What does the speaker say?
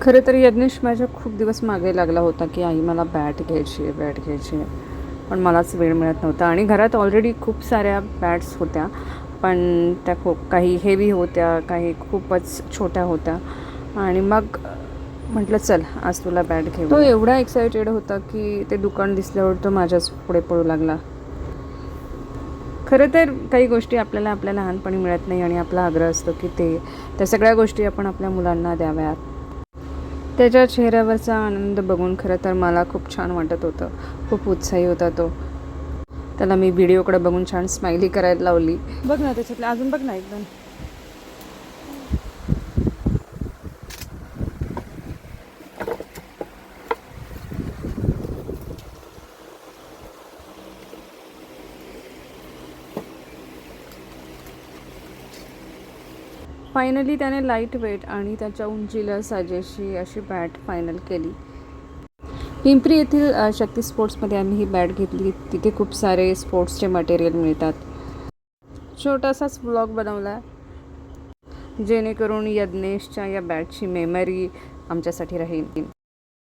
खरं तर यज्ञेश माझ्या खूप दिवस मागे लागला होता की आई मला बॅट घ्यायची आहे, बॅट घ्यायची आहे. पण मलाच वेळ मिळत नव्हता आणि घरात ऑलरेडी खूप साऱ्या बॅट्स होत्या. पण त्या खूप काही हेवी होत्या, काही खूपच छोट्या होत्या. आणि मग म्हटलं चल आज तुला बॅट घेऊ. तो एवढा एक्सायटेड होता की ते दुकान दिसल्यावर तो माझ्याच पुढे पळू लागला. खरं तर काही गोष्टी आपल्याला लहानपणी मिळत नाही आणि आपला आग्रह असतो की त्या सगळ्या गोष्टी आपण आपल्या मुलांना द्याव्यात. त्याच्या चेहऱ्यावरचा आनंद बघून खरं तर मला खूप छान वाटत होतं. खूप उत्साही होता तो. त्याला मी व्हिडिओकडे बघून छान स्माइली करायला लावली. बघ ना त्याच्यातलं अजून बघ ना एकदम. फायनली त्याने लाईट वेट आणि त्याच्या उंचीला साजेशी अशी बॅट फायनल केली. पिंपरी येथील शक्ती स्पोर्ट्समध्ये आम्ही ही बॅट घेतली. तिथे खूप सारे स्पोर्ट्सचे मटेरियल मिळतात. छोटासाच व्लॉग बनवला जेणेकरून यज्ञेशच्या या बॅटची मेमरी आमच्यासाठी राहील.